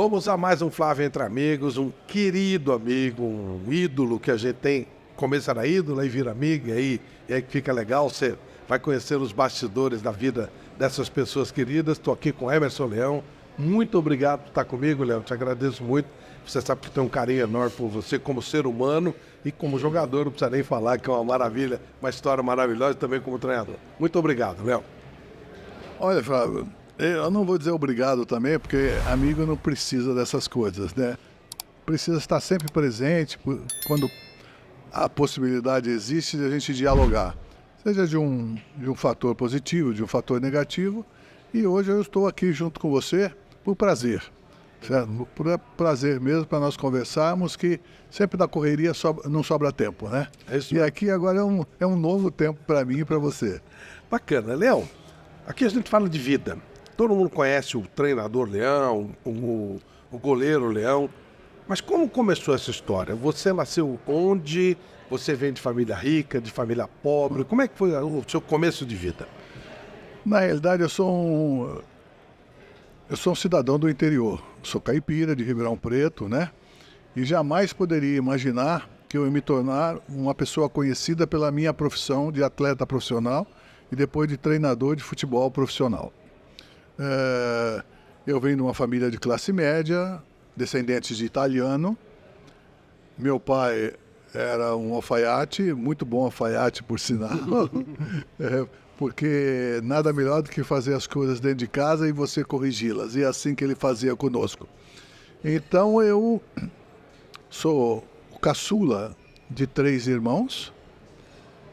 Vamos a mais um Flávio Entre Amigos, um querido amigo, um ídolo que a gente tem. Começa na ídola e vira amigo, e aí que fica legal, você vai conhecer os bastidores da vida dessas pessoas queridas. Estou aqui com Emerson Leão. Muito obrigado por estar comigo, Leão. Te agradeço muito. Você sabe que eu tenho um carinho enorme por você como ser humano e como jogador, não precisa nem falar, que é uma maravilha, uma história maravilhosa, também como treinador. Muito obrigado, Leão. Olha, Flávio, eu não vou dizer obrigado também, porque amigo não precisa dessas coisas, né? Precisa estar sempre presente quando a possibilidade existe de a gente dialogar. Seja de um fator positivo, de um fator negativo. E hoje eu estou aqui junto com você por prazer. Certo? Por prazer mesmo, para nós conversarmos, que sempre na correria não sobra tempo, né? E aqui agora é um novo tempo para mim e para você. Bacana. Leão, aqui a gente fala de vida. Todo mundo conhece o treinador Leão, o goleiro Leão. Mas como começou essa história? Você nasceu onde? Você vem de família rica, de família pobre? Como é que foi o seu começo de vida? Na realidade, eu sou um cidadão do interior. Sou caipira de Ribeirão Preto, né? E jamais poderia imaginar que eu ia me tornar uma pessoa conhecida pela minha profissão de atleta profissional e depois de treinador de futebol profissional. Eu venho de uma família de classe média, descendentes de italiano. Meu pai era um alfaiate, muito bom alfaiate, por sinal. Porque nada melhor do que fazer as coisas dentro de casa e você corrigi-las. E é assim que ele fazia conosco. Então eu sou o caçula de 3 irmãos.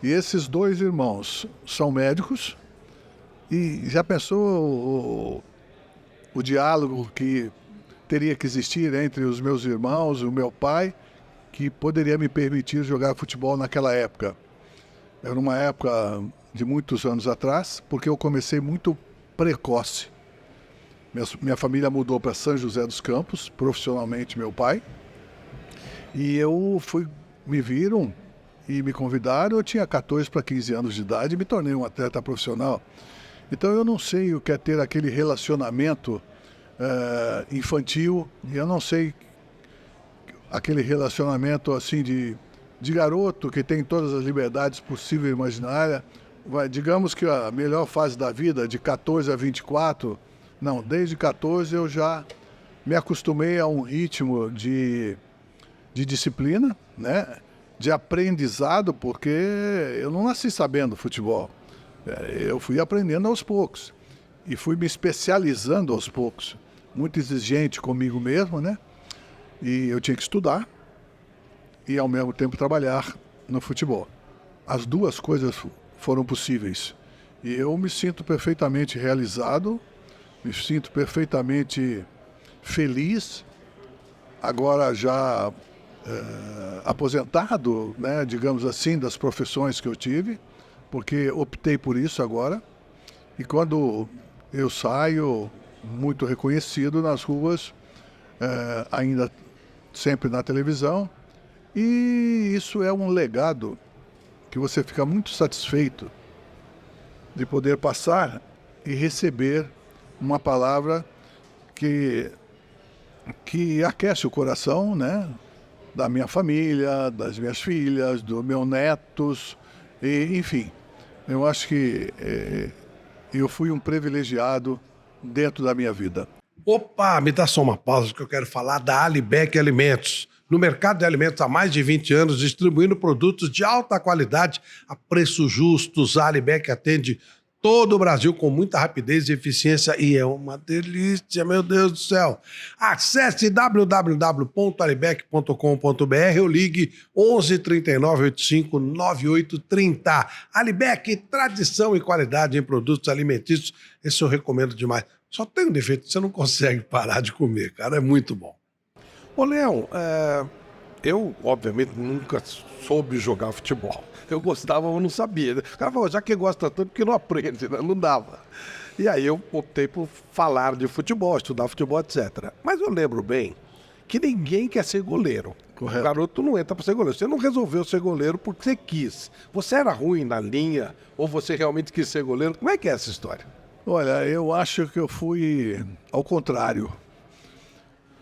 E esses 2 irmãos são médicos. E já pensou o diálogo que teria que existir entre os meus irmãos e o meu pai, que poderia me permitir jogar futebol naquela época? Era uma época de muitos anos atrás, porque eu comecei muito precoce. Minha família mudou para São José dos Campos, profissionalmente meu pai, e me viram e me convidaram. Eu tinha 14 para 15 anos de idade e me tornei um atleta profissional. Então eu não sei o que é ter aquele relacionamento infantil, e eu não sei aquele relacionamento assim de garoto que tem todas as liberdades possíveis e imaginárias. Digamos que a melhor fase da vida, de 14 a 24, não, desde 14 eu já me acostumei a um ritmo de disciplina, né? De aprendizado, porque eu não nasci sabendo futebol. Eu fui aprendendo aos poucos e fui me especializando aos poucos. Muito exigente comigo mesmo, né? E eu tinha que estudar e ao mesmo tempo trabalhar no futebol. As duas coisas foram possíveis. E eu me sinto perfeitamente realizado, me sinto perfeitamente feliz, agora já aposentado, né, digamos assim, das profissões que eu tive, porque optei por isso agora. E quando eu saio, muito reconhecido nas ruas, ainda sempre na televisão, e isso é um legado que você fica muito satisfeito de poder passar e receber uma palavra que aquece o coração, né? Da minha família, das minhas filhas, dos meus netos, e, enfim. Eu acho que eu fui um privilegiado dentro da minha vida. Opa, me dá só uma pausa que eu quero falar da Alibec Alimentos. No mercado de alimentos há mais de 20 anos, distribuindo produtos de alta qualidade a preços justos. A Alibec atende todo o Brasil com muita rapidez e eficiência e é uma delícia, meu Deus do céu. Acesse www.alibec.com.br ou ligue 11 39 85 9830. Alibec, tradição e qualidade em produtos alimentícios. Esse eu recomendo demais. Só tem um defeito, você não consegue parar de comer, cara, é muito bom. Ô, Leão, eu, obviamente, nunca soube jogar futebol. Eu gostava, mas não sabia. O cara falou, já que gosta tanto, porque não aprende, né? Não dava. E aí eu optei por falar de futebol, estudar futebol, etc. Mas eu lembro bem que ninguém quer ser goleiro. Correto. O garoto não entra para ser goleiro. Você não resolveu ser goleiro porque você quis. Você era ruim na linha ou você realmente quis ser goleiro? Como é que é essa história? Olha, eu acho que eu fui ao contrário.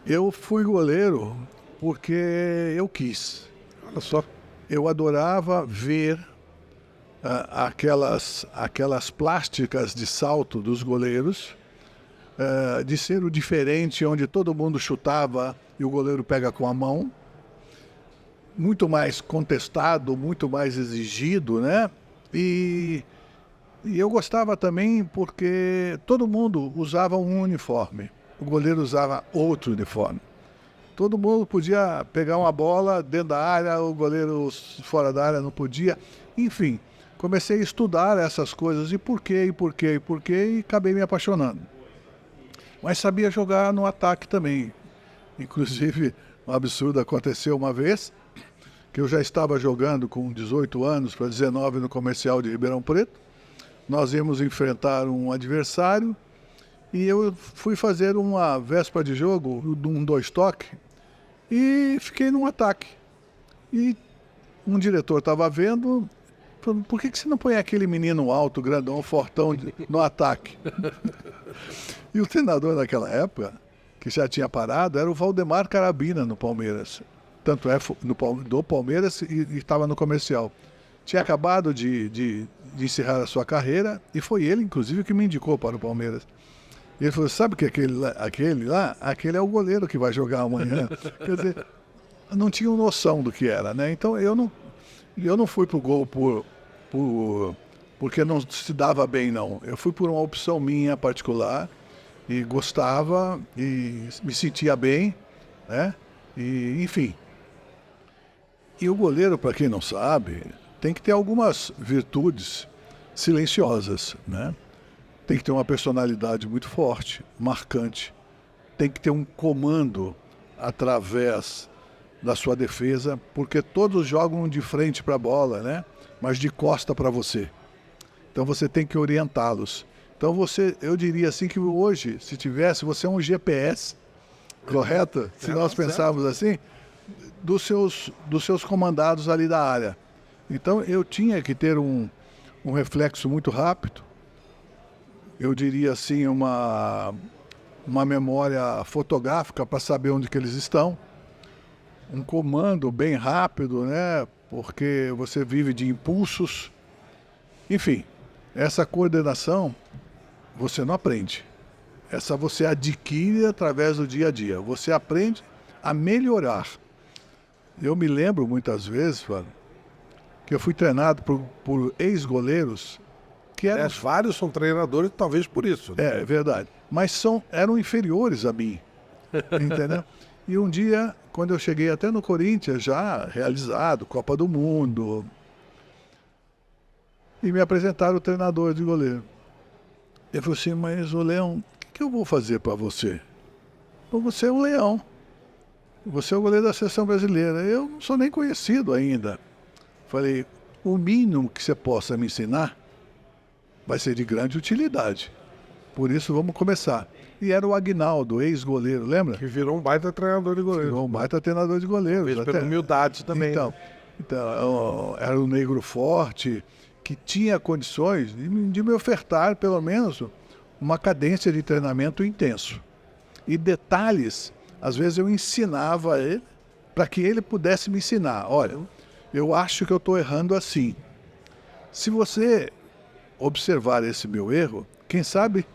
Eu fui goleiro porque eu quis. Olha só. Eu adorava ver aquelas plásticas de salto dos goleiros, de ser o diferente, onde todo mundo chutava e o goleiro pega com a mão. Muito mais contestado, muito mais exigido, né? E eu gostava também porque todo mundo usava um uniforme. O goleiro usava outro uniforme. Todo mundo podia pegar uma bola dentro da área, o goleiro fora da área não podia. Enfim, comecei a estudar essas coisas e por quê, e acabei me apaixonando. Mas sabia jogar no ataque também. Inclusive, um absurdo aconteceu uma vez, que eu já estava jogando com 18 anos para 19 no Comercial de Ribeirão Preto. Nós íamos enfrentar um adversário e eu fui fazer uma véspera de jogo, um dois toque, e fiquei num ataque. E um diretor estava vendo, falou, por que você não põe aquele menino alto, grandão, fortão no ataque? E o treinador naquela época, que já tinha parado, era o Valdemar Carabina no Palmeiras. Tanto é do Palmeiras e estava no Comercial. Tinha acabado de encerrar a sua carreira e foi ele, inclusive, que me indicou para o Palmeiras. E ele falou, sabe que aquele é o goleiro que vai jogar amanhã. Quer dizer, não tinham noção do que era, né? Então eu não fui pro gol porque não se dava bem, não. Eu fui por uma opção minha particular e gostava e me sentia bem, né? E, enfim. E o goleiro, para quem não sabe, tem que ter algumas virtudes silenciosas, né? Tem que ter uma personalidade muito forte, marcante. Tem que ter um comando através da sua defesa, porque todos jogam de frente para a bola, né? Mas de costa para você. Então você tem que orientá-los. Então eu diria assim que hoje, se tivesse, você é um GPS, correto? Se nós pensarmos assim, dos seus comandados ali da área. Então eu tinha que ter um reflexo muito rápido, eu diria assim, uma memória fotográfica para saber onde que eles estão, um comando bem rápido, né? Porque você vive de impulsos. Enfim, essa coordenação você não aprende. Essa você adquire através do dia a dia. Você aprende a melhorar. Eu me lembro muitas vezes, Fábio, que eu fui treinado por ex-goleiros que eram... Vários são treinadores, talvez por isso. Né? É verdade. Mas eram inferiores a mim. Entendeu? E um dia, quando eu cheguei até no Corinthians, já realizado, Copa do Mundo, e me apresentaram o treinador de goleiro. Eu falei assim, mas ô Leão, o que eu vou fazer para você? Você é um leão. Você é o goleiro da seleção brasileira. Eu não sou nem conhecido ainda. Falei, o mínimo que você possa me ensinar vai ser de grande utilidade. Por isso vamos começar. E era o Aguinaldo, ex-goleiro, lembra? Que virou um baita treinador de goleiro. Virou um baita treinador de goleiro. Talvez pela humildade também. Então, era um negro forte, que tinha condições de me ofertar, pelo menos, uma cadência de treinamento intenso. E detalhes, às vezes eu ensinava ele para que ele pudesse me ensinar. Olha, eu acho que eu estou errando assim. Se você observar esse meu erro, quem sabe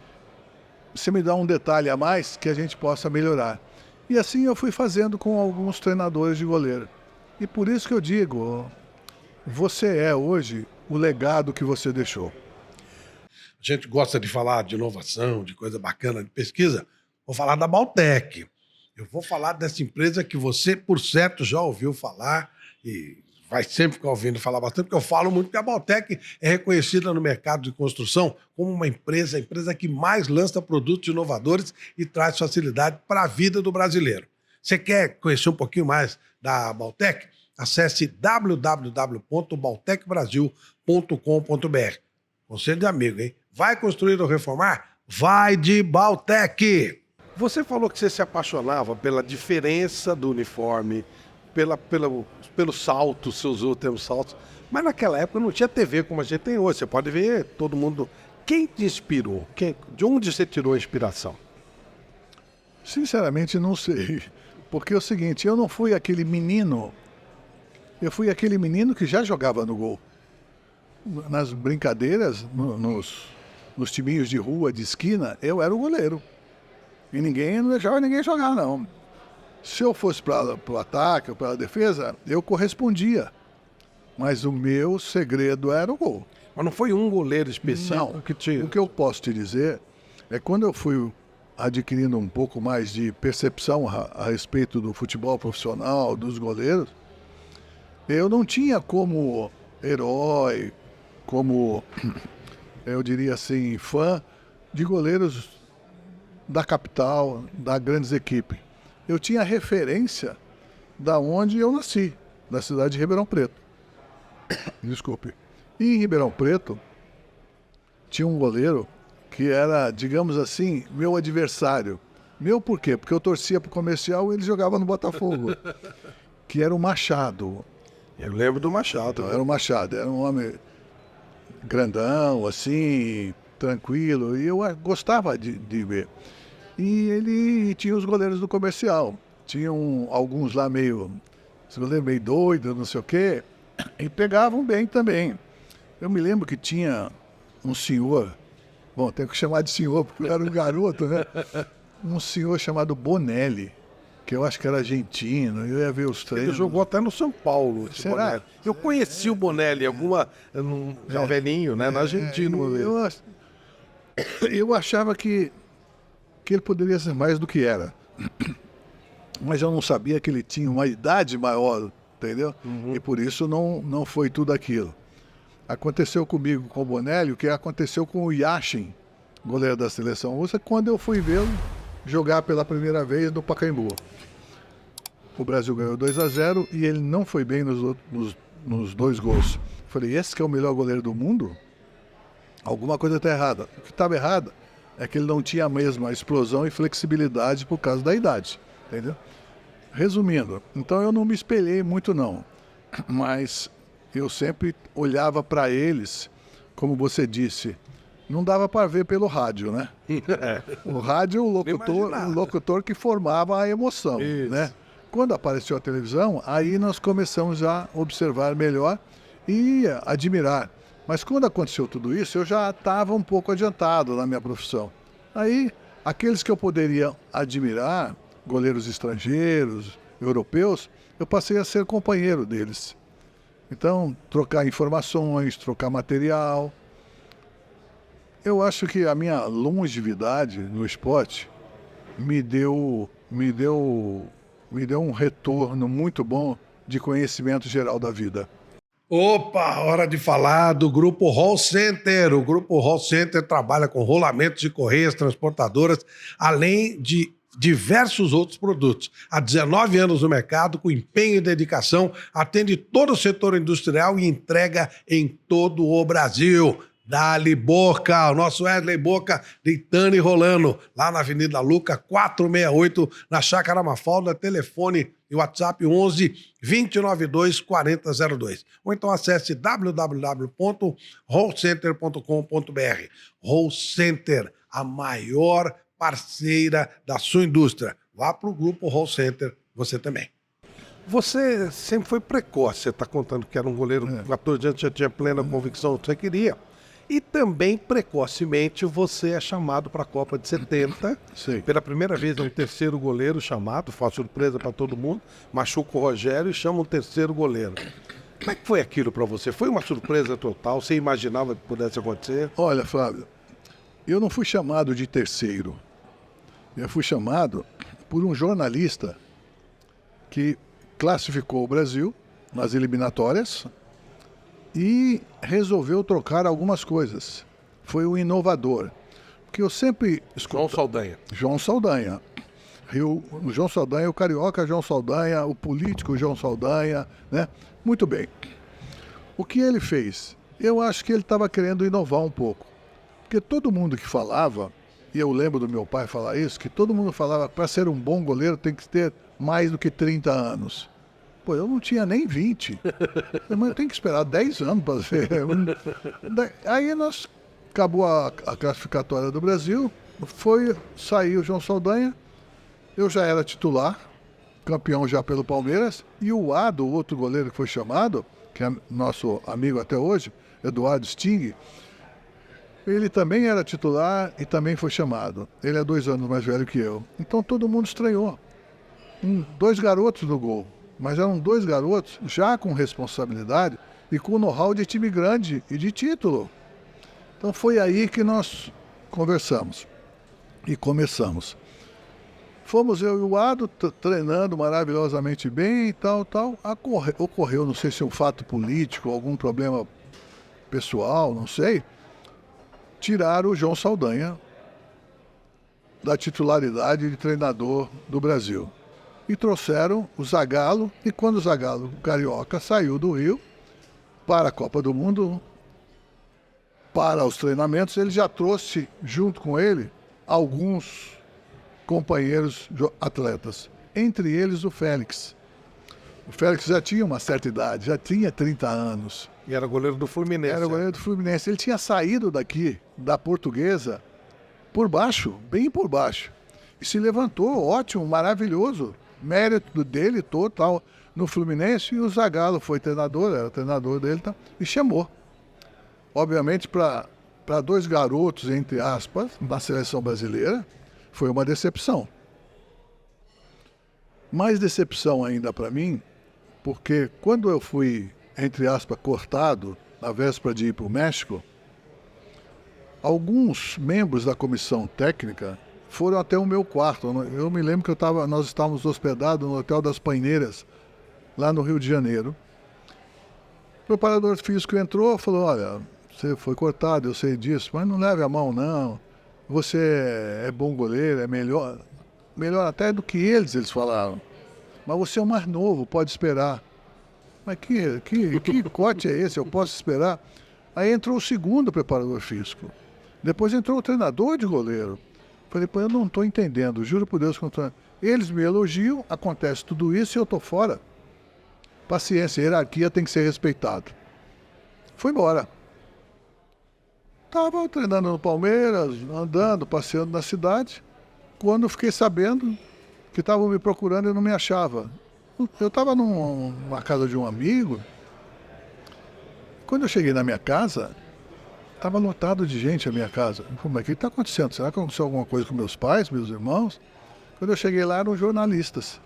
você me dá um detalhe a mais que a gente possa melhorar. E assim eu fui fazendo com alguns treinadores de goleiro. E por isso que eu digo, você é hoje o legado que você deixou. A gente gosta de falar de inovação, de coisa bacana, de pesquisa. Vou falar da Baltec. Eu vou falar dessa empresa que você, por certo, já ouviu falar e vai sempre ficar ouvindo falar bastante, porque eu falo muito que a Baltec é reconhecida no mercado de construção como uma empresa, a empresa que mais lança produtos inovadores e traz facilidade para a vida do brasileiro. Você quer conhecer um pouquinho mais da Baltec? Acesse www.baltecbrasil.com.br. Conselho de amigo, hein? Vai construir ou reformar? Vai de Baltec! Você falou que você se apaixonava pela diferença do uniforme, pelo salto, você usou o termo salto, mas naquela época não tinha TV como a gente tem hoje. Você pode ver todo mundo. Quem te inspirou? De onde você tirou a inspiração? Sinceramente, não sei. Porque é o seguinte, eu não fui aquele menino. Eu fui aquele menino que já jogava no gol. Nas brincadeiras, nos timinhos de rua, de esquina, eu era o goleiro. E ninguém não deixava ninguém jogar, não. Se eu fosse para o ataque ou para a defesa, eu correspondia. Mas o meu segredo era o gol. Mas não foi um goleiro específico Não. que tinha? O que eu posso te dizer é quando eu fui adquirindo um pouco mais de percepção a respeito do futebol profissional, dos goleiros, eu não tinha como herói, como, eu diria assim, fã de goleiros da capital, das grandes equipes. Eu tinha referência da onde eu nasci, da cidade de Ribeirão Preto. Desculpe. E em Ribeirão Preto tinha um goleiro que era, digamos assim, meu adversário. Meu por quê? Porque eu torcia pro Comercial e ele jogava no Botafogo. Que era o Machado. Eu lembro do Machado. Então, era o Machado, era um homem grandão, assim, tranquilo, e eu gostava de ver. E ele tinha os goleiros do Comercial. Tinham alguns lá os goleiros meio doidos, não sei o quê, e pegavam bem também. Eu me lembro que tinha um senhor, bom, tenho que chamar de senhor porque eu era um garoto, né? Um senhor chamado Bonelli, que eu acho que era argentino, eu ia ver os Ele treinos. jogou até no São Paulo. esse Será? Bonelli. Eu conheci o Bonelli, já velhinho, né? Na Argentina. uma vez. Eu achava que ele poderia ser mais do que era. Mas eu não sabia que ele tinha uma idade maior, entendeu? E por isso não foi tudo aquilo. Aconteceu comigo com o Bonelli o que aconteceu com o Yashin, goleiro da seleção russa, quando eu fui vê-lo jogar pela primeira vez no Pacaembu. O Brasil ganhou 2-0 e ele não foi bem nos 2 gols. Falei, esse que é o melhor goleiro do mundo? Alguma coisa está errada. O que estava errado é que ele não tinha a mesma explosão e flexibilidade por causa da idade, entendeu? Resumindo, então eu não me espelhei muito não, mas eu sempre olhava para eles, como você disse, não dava para ver pelo rádio, né? O rádio, o locutor que formava a emoção, né? Quando apareceu a televisão, aí nós começamos a observar melhor e admirar. Mas quando aconteceu tudo isso, eu já estava um pouco adiantado na minha profissão. Aí, aqueles que eu poderia admirar, goleiros estrangeiros, europeus, eu passei a ser companheiro deles. Então, trocar informações, trocar material. Eu acho que a minha longevidade no esporte me deu um retorno muito bom de conhecimento geral da vida. Opa, hora de falar do Grupo Hall Center. O Grupo Hall Center trabalha com rolamentos de correias transportadoras, além de diversos outros produtos. Há 19 anos no mercado, com empenho e dedicação, atende todo o setor industrial e entrega em todo o Brasil. Dali Boca, o nosso Wesley Boca, deitando e rolando, lá na Avenida Luca, 468, na Chácara Mafalda, telefone e WhatsApp 11 2092 4002. Ou então acesse www.hallcenter.com.br. Hall Center, a maior parceira da sua indústria. Vá para o Grupo Hall Center, você também. Você sempre foi precoce, você está contando que era um goleiro com 14 anos, já tinha plena convicção do que você queria. E também, precocemente, você é chamado para a Copa de 70. Sim. Pela primeira vez é um terceiro goleiro chamado, faz surpresa para todo mundo, machuca o Rogério e chama um terceiro goleiro. Como é que foi aquilo para você? Foi uma surpresa total? Você imaginava que pudesse acontecer? Olha, Flávio, eu não fui chamado de terceiro. Eu fui chamado por um jornalista que classificou o Brasil nas eliminatórias e resolveu trocar algumas coisas. Foi um inovador. Porque eu sempre João Saldanha. João Saldanha. O João Saldanha, o carioca João Saldanha, o político João Saldanha, né? Muito bem. O que ele fez? Eu acho que ele estava querendo inovar um pouco. Porque todo mundo que falava, e eu lembro do meu pai falar isso, que todo mundo falava que para ser um bom goleiro tem que ter mais do que 30 anos. Pô, eu não tinha nem 20. Mas eu tenho que esperar 10 anos para ver. Aí acabou a classificatória do Brasil, saiu o João Saldanha, Eu já era titular, campeão já pelo Palmeiras, e o Ado, o outro goleiro que foi chamado, que é nosso amigo até hoje, Eduardo Sting, ele também era titular e também foi chamado. Ele é 2 anos mais velho que eu. Então todo mundo estranhou. 2 garotos no gol, mas eram 2 garotos já com responsabilidade e com know-how de time grande e de título. Então foi aí que nós conversamos e começamos. Fomos eu e o Ado treinando maravilhosamente bem e tal. Ocorreu, não sei se é um fato político, algum problema pessoal, não sei. Tiraram o João Saldanha da titularidade de treinador do Brasil. E trouxeram o Zagallo, e quando o Zagallo carioca saiu do Rio para a Copa do Mundo, para os treinamentos, ele já trouxe junto com ele alguns companheiros atletas, entre eles o Félix. O Félix já tinha uma certa idade, já tinha 30 anos. E era goleiro do Fluminense. Era goleiro do Fluminense. Ele tinha saído daqui, da Portuguesa, por baixo, bem por baixo. E se levantou, ótimo, maravilhoso. Mérito dele todo, tal, no Fluminense. E o Zagallo foi treinador, era treinador dele, tal, e chamou. Obviamente, para 2 garotos, entre aspas, da seleção brasileira, foi uma decepção. Mais decepção ainda para mim, porque quando eu fui, entre aspas, cortado, na véspera de ir para o México, alguns membros da comissão técnica foram até o meu quarto. Eu me lembro que nós estávamos hospedados no Hotel das Paineiras, lá no Rio de Janeiro. O preparador físico entrou e falou, olha, você foi cortado, eu sei disso, mas não leve a mão, não. Você é bom goleiro, é melhor até do que eles falaram. Mas você é o mais novo, pode esperar. Mas que corte é esse? Eu posso esperar? Aí entrou o segundo preparador físico. Depois entrou o treinador de goleiro. Falei, pô, eu não estou entendendo, juro por Deus que eu não estou. Eles me elogiam, acontece tudo isso e eu estou fora. Paciência, hierarquia tem que ser respeitada. Fui embora. Estava treinando no Palmeiras, andando, passeando na cidade, quando fiquei sabendo que estavam me procurando e não me achava. Eu estava numa casa de um amigo. Quando eu cheguei na minha casa, estava lotado de gente a minha casa. Eu falei, mas o que está acontecendo? Será que aconteceu alguma coisa com meus pais, meus irmãos? Quando eu cheguei lá, eram jornalistas.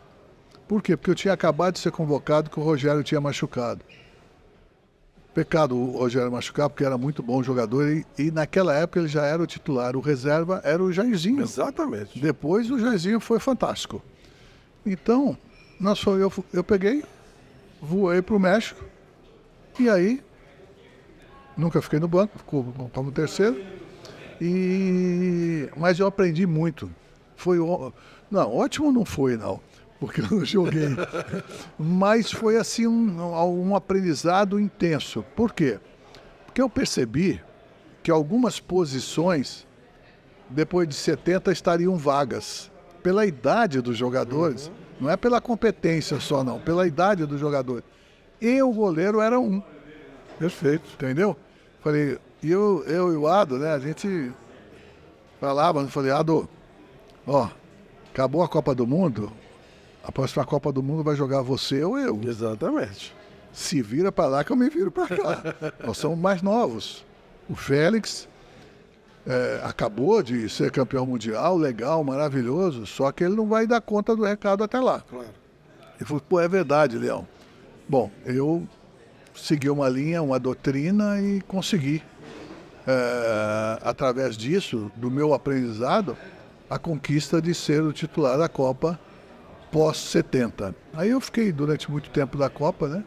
Por quê? Porque eu tinha acabado de ser convocado que o Rogério tinha machucado. Pecado o Rogério machucar, porque era muito bom jogador e naquela época ele já era o titular. O reserva era o Jairzinho. Exatamente. Depois o Jairzinho foi fantástico. Então, eu peguei, voei para o México e aí nunca fiquei no banco, ficou como terceiro. Mas eu aprendi muito. Não, ótimo não foi, não, porque eu não joguei. Mas foi assim um aprendizado intenso. Por quê? Porque eu percebi que algumas posições, depois de 70, estariam vagas. Pela idade dos jogadores, não é pela competência só, não, pela idade dos jogadores. E o goleiro era um. Perfeito. Entendeu? Falei, eu e o Ado, né, a gente falava, falei, Ado, ó, acabou a Copa do Mundo, a próxima Copa do Mundo vai jogar você ou eu. Exatamente. Se vira para lá que eu me viro para cá. Nós somos mais novos. O Félix acabou de ser campeão mundial, legal, maravilhoso, só que ele não vai dar conta do recado até lá. Claro. Ele falou, pô, é verdade, Leão. Bom, eu segui uma linha, uma doutrina e consegui, através disso, do meu aprendizado, a conquista de ser o titular da Copa pós-70. Aí eu fiquei durante muito tempo da Copa, né?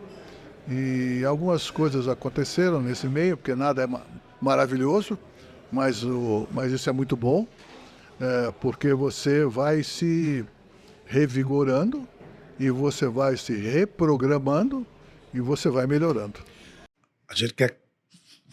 E algumas coisas aconteceram nesse meio, porque nada é maravilhoso, mas isso é muito bom, porque você vai se revigorando e você vai se reprogramando e você vai melhorando. A gente quer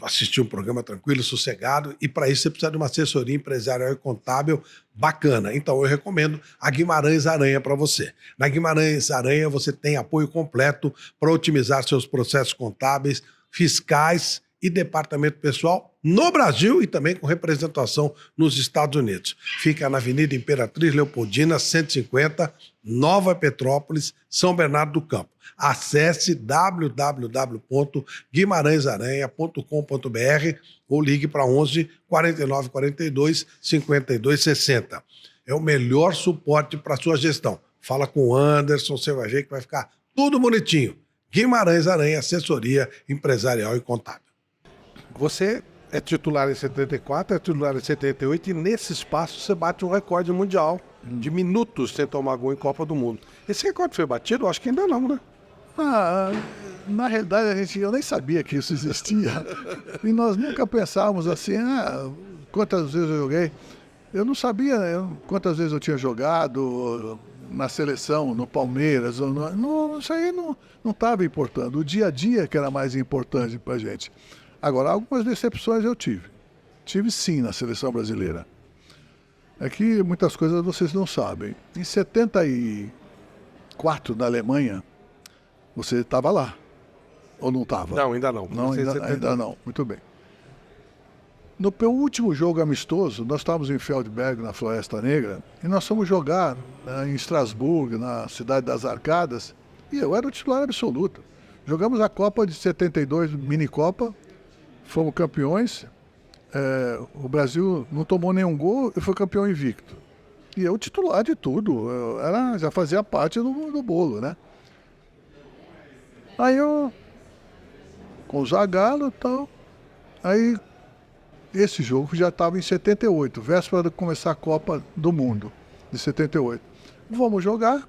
assistir um programa tranquilo, sossegado, e para isso você precisa de uma assessoria empresarial e contábil bacana. Então eu recomendo a Guimarães Aranha para você. Na Guimarães Aranha você tem apoio completo para otimizar seus processos contábeis, fiscais e departamento pessoal no Brasil e também com representação nos Estados Unidos. Fica na Avenida Imperatriz Leopoldina, 150, Nova Petrópolis, São Bernardo do Campo. Acesse www.guimarãesaranha.com.br ou ligue para 11 49 42 52 60. É o melhor suporte para sua gestão. Fala com o Anderson, você vai ver que vai ficar tudo bonitinho. Guimarães Aranha, assessoria empresarial e contábil. Você é titular em 74, é titular em 78 e nesse espaço você bate um recorde mundial de minutos sem tomar gol em Copa do Mundo. Esse recorde foi batido? Eu acho que ainda não, né? Na realidade, eu nem sabia que isso existia. E nós nunca pensávamos assim, quantas vezes eu joguei. Eu não sabia quantas vezes eu tinha jogado na seleção, no Palmeiras. Isso aí não estava importando. O dia a dia que era mais importante para a gente. Agora, algumas decepções eu tive. Tive sim na seleção brasileira. É que muitas coisas vocês não sabem. Em 74, na Alemanha, você estava lá. Ou não estava? Não, ainda não. Não, ainda não. Muito bem. No meu último jogo amistoso, nós estávamos em Feldberg, na Floresta Negra, e nós fomos jogar em Estrasburgo, na Cidade das Arcadas, e eu era o titular absoluto. Jogamos a Copa de 72, mini-copa, fomos campeões, o Brasil não tomou nenhum gol e foi campeão invicto. E eu titular de tudo, já fazia parte do bolo, né? Aí eu, com o Zagallo e tal, aí esse jogo já estava em 78, véspera de começar a Copa do Mundo, de 78. Vamos jogar,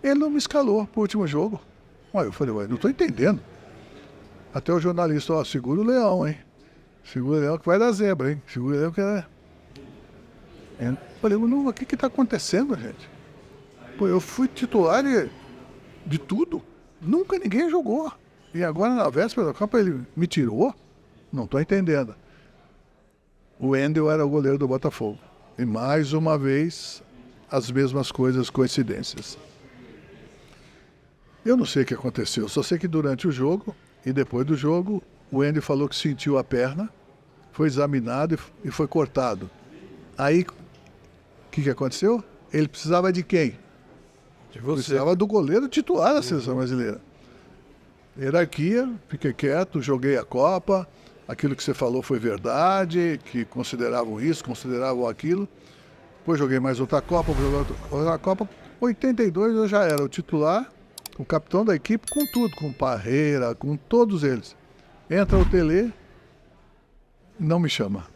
ele não me escalou pro último jogo. Aí eu falei, não estou entendendo. Até o jornalista, segura o leão, hein? Segura o leão que vai dar zebra, hein? Segura o leão que é... Eu falei, o que está acontecendo, gente? Pô, eu fui titular de tudo. Nunca ninguém jogou. E agora, na véspera da Copa, ele me tirou? Não estou entendendo. O Wendel era o goleiro do Botafogo. E mais uma vez, as mesmas coisas, coincidências. Eu não sei o que aconteceu, só sei que durante o jogo e depois do jogo, o Wendel falou que sentiu a perna, foi examinado e foi cortado. Aí, o que aconteceu? Ele precisava de quem? De você. Precisava do goleiro titular da seleção brasileira. Hierarquia, fiquei quieto, joguei a Copa, aquilo que você falou foi verdade, que consideravam isso, consideravam aquilo. Depois joguei mais outra Copa, outra Copa. 82 eu já era o titular, o capitão da equipe, com tudo, com Parreira, com todos eles. Entra o Tele e não me chama.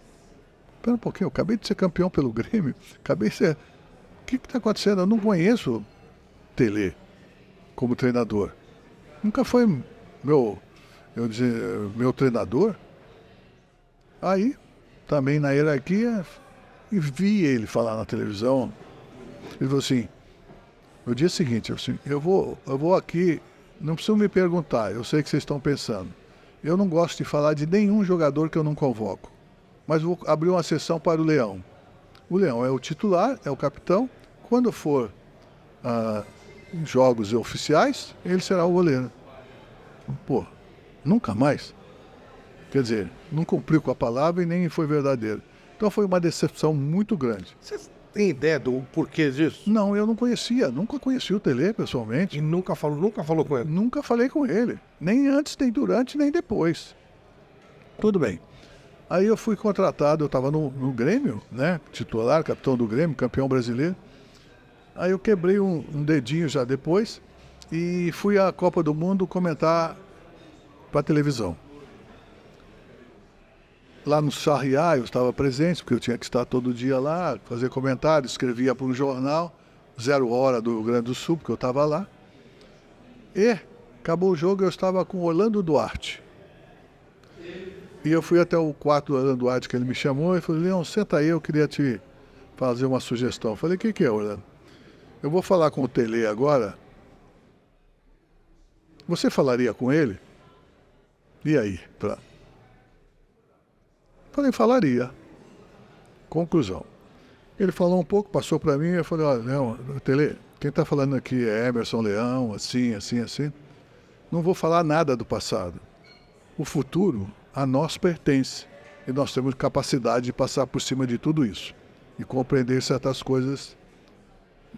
Espera um pouquinho, eu acabei de ser campeão pelo Grêmio, acabei de ser... O que está acontecendo? Eu não conheço Tele como treinador. Nunca foi meu treinador. Aí, também na hierarquia, e vi ele falar na televisão. Ele falou assim, no dia seguinte, eu vou aqui, não precisam me perguntar, eu sei o que vocês estão pensando. Eu não gosto de falar de nenhum jogador que eu não convoco, mas vou abrir uma sessão para o Leão. O Leão é o titular, é o capitão. Quando for em jogos oficiais, ele será o goleiro. Pô, nunca mais. Quer dizer, não cumpriu com a palavra e nem foi verdadeiro. Então foi uma decepção muito grande. Você tem ideia do porquê disso? Não, eu não conhecia, nunca conheci o Tele pessoalmente. E nunca falou com ele? Nunca falei com ele, nem antes, nem durante, nem depois. Tudo bem. Aí eu fui contratado, eu estava no Grêmio, né? Titular, capitão do Grêmio, campeão brasileiro. Aí eu quebrei um dedinho já depois e fui à Copa do Mundo comentar para a televisão. Lá no Sarriá eu estava presente, porque eu tinha que estar todo dia lá, fazer comentários, escrevia para um jornal, 0 Hora do Rio Grande do Sul, porque eu estava lá. E acabou o jogo, eu estava com Orlando Duarte. E eu fui até o quarto do Orlando Duarte, que ele me chamou, e falei, Leão, senta aí, eu queria te fazer uma sugestão. Eu falei, o que é, Orlando? Eu vou falar com o Tele agora. Você falaria com ele? E aí? Falei, falaria. Conclusão. Ele falou um pouco, passou para mim, eu falei, olha, Leão, Tele, quem está falando aqui é Emerson Leão, assim, assim, assim. Não vou falar nada do passado. O futuro a nós pertence. E nós temos capacidade de passar por cima de tudo isso e compreender certas coisas.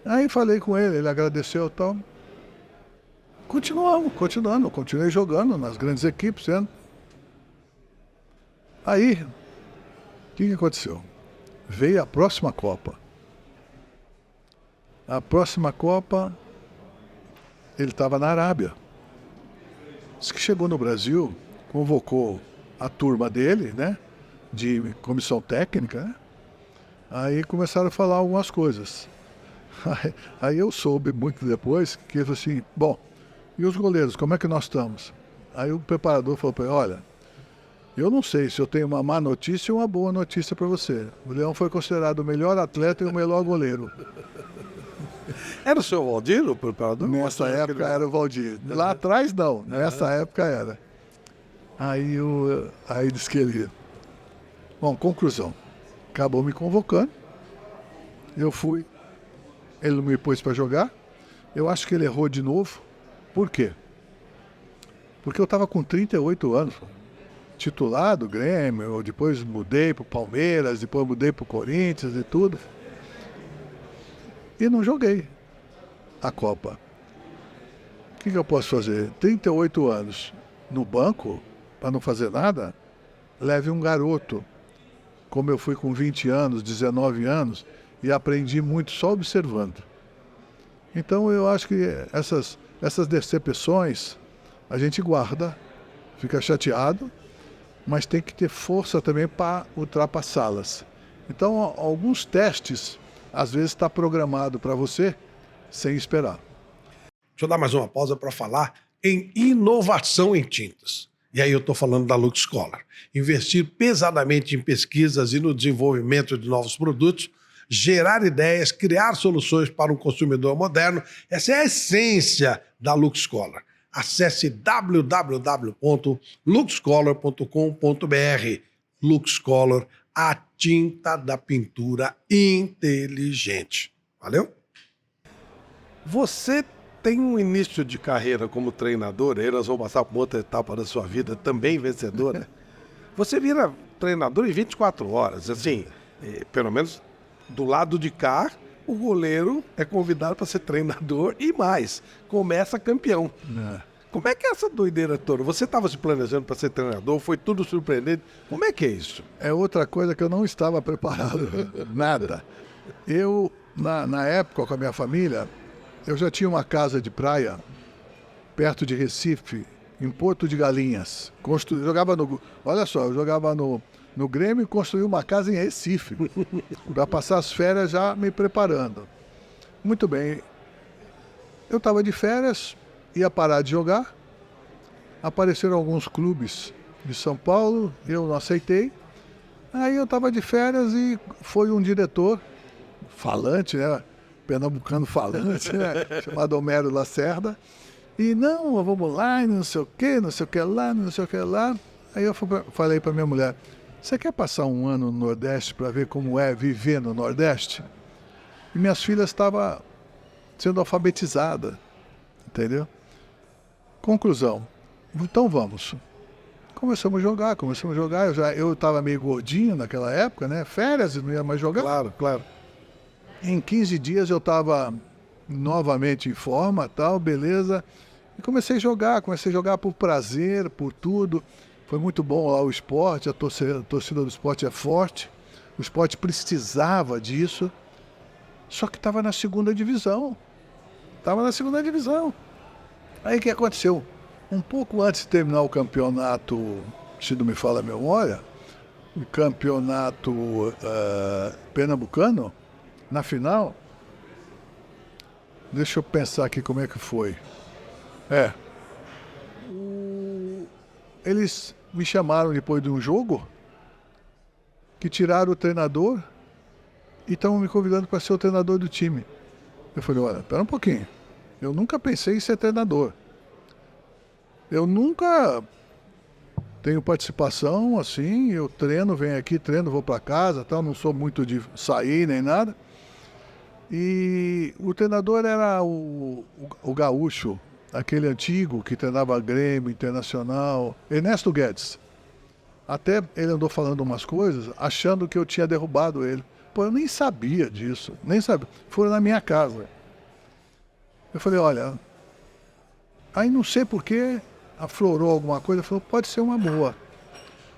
Aí falei com ele agradeceu e tal. Continuei jogando nas grandes equipes. Né? Aí, o que aconteceu? Veio a próxima Copa. A próxima Copa, ele estava na Arábia. Diz que chegou no Brasil, convocou a turma dele, né? De comissão técnica, né? Aí começaram a falar algumas coisas. Aí eu soube muito depois que ele falou assim, bom, e os goleiros, como é que nós estamos? Aí o preparador falou para ele, olha, eu não sei se eu tenho uma má notícia ou uma boa notícia para você. O Leão foi considerado o melhor atleta e o melhor goleiro. Era o seu Valdir, o preparador? Nessa época era o Valdir. Lá atrás não, nessa época era. Aí disse que ele... Bom, conclusão. Acabou me convocando. Eu fui. Ele não me pôs para jogar. Eu acho que ele errou de novo. Por quê? Porque eu estava com 38 anos. Titular do Grêmio. Eu depois mudei para o Palmeiras. Depois mudei para o Corinthians e tudo. E não joguei a Copa. O que eu posso fazer? 38 anos no banco, para não fazer nada, leve um garoto, como eu fui com 20 anos, 19 anos, e aprendi muito só observando. Então eu acho que essas decepções a gente guarda, fica chateado, mas tem que ter força também para ultrapassá-las. Então alguns testes, às vezes está programado para você sem esperar. Deixa eu dar mais uma pausa para falar em inovação em tintas. E aí eu estou falando da Lux Color. Investir pesadamente em pesquisas e no desenvolvimento de novos produtos, gerar ideias, criar soluções para um consumidor moderno, essa é a essência da Lux Color. Acesse www.luxcolor.com.br. Lux Color, a tinta da pintura inteligente. Valeu? Você tem um início de carreira como treinador, aí nós vamos passar por outra etapa da sua vida também vencedora. Você vira treinador em 24 horas, assim, pelo menos do lado de cá, o goleiro é convidado para ser treinador e mais, começa campeão. Como é que é essa doideira toda? Você estava se planejando para ser treinador, foi tudo surpreendente. Como é que é isso? É outra coisa que eu não estava preparado, nada. Eu, na época, com a minha família, eu já tinha uma casa de praia perto de Recife, em Porto de Galinhas. Olha só, eu jogava no Grêmio e construí uma casa em Recife, para passar as férias já me preparando. Muito bem, eu estava de férias, ia parar de jogar, apareceram alguns clubes de São Paulo, eu não aceitei. Aí eu estava de férias e foi um diretor, falante, né? Pernambucano falante, né? Chamado Homero Lacerda. E não, vamos lá, e não sei o que lá, não sei o que lá. Aí eu falei para minha mulher, você quer passar um ano no Nordeste para ver como é viver no Nordeste? E minhas filhas estavam sendo alfabetizadas, entendeu? Conclusão, então vamos. Começamos a jogar. Eu estava meio gordinho naquela época, né? Férias, não ia mais jogar. Claro. Em 15 dias eu estava novamente em forma, tal, beleza. E comecei a jogar por prazer, por tudo. Foi muito bom lá o esporte, a torcida do esporte é forte. O esporte precisava disso. Só que estava na segunda divisão. Aí o que aconteceu? Um pouco antes de terminar o campeonato, se não me falha a memória, o campeonato pernambucano, na final, deixa eu pensar aqui como é que foi. Eles me chamaram depois de um jogo, que tiraram o treinador e estavam me convidando para ser o treinador do time. Eu falei, olha, espera um pouquinho, eu nunca pensei em ser treinador. Eu nunca tenho participação, assim, eu treino, venho aqui, treino, vou para casa, tal, não sou muito de sair nem nada. E o treinador era o gaúcho, aquele antigo que treinava Grêmio, Internacional, Ernesto Guedes. Até ele andou falando umas coisas, achando que eu tinha derrubado ele. Pô, eu nem sabia disso, nem sabia. Foram na minha casa. Eu falei, olha, aí não sei por que aflorou alguma coisa, falou, pode ser uma boa.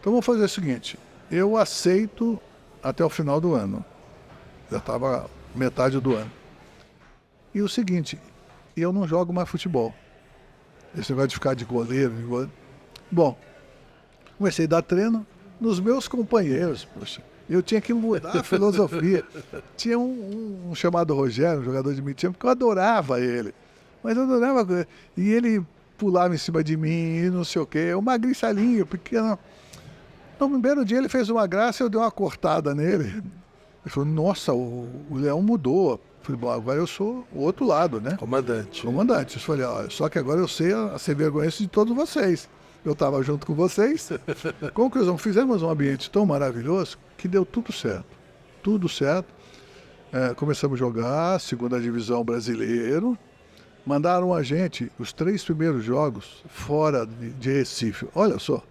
Então vamos fazer o seguinte, eu aceito até o final do ano. Já estava metade do ano. E o seguinte, eu não jogo mais futebol. Esse negócio de ficar de goleiro. Bom, comecei a dar treino nos meus companheiros, poxa. Eu tinha que mudar a filosofia. Tinha um chamado Rogério, um jogador de meio tempo, que eu adorava ele. Mas eu adorava. E ele pulava em cima de mim e não sei o quê. Um magriçalinho, pequeno. No primeiro dia ele fez uma graça, eu dei uma cortada nele. Ele falou, nossa, o Leão mudou. Eu falei, bom, agora eu sou o outro lado, né? Comandante. Comandante. Eu falei, olha, só que agora eu sei a ser vergonhoso de todos vocês. Eu estava junto com vocês. Conclusão, fizemos um ambiente tão maravilhoso que deu tudo certo. Tudo certo. Começamos a jogar, segunda divisão brasileiro. Mandaram a gente, os 3 primeiros jogos, fora de Recife. Olha só.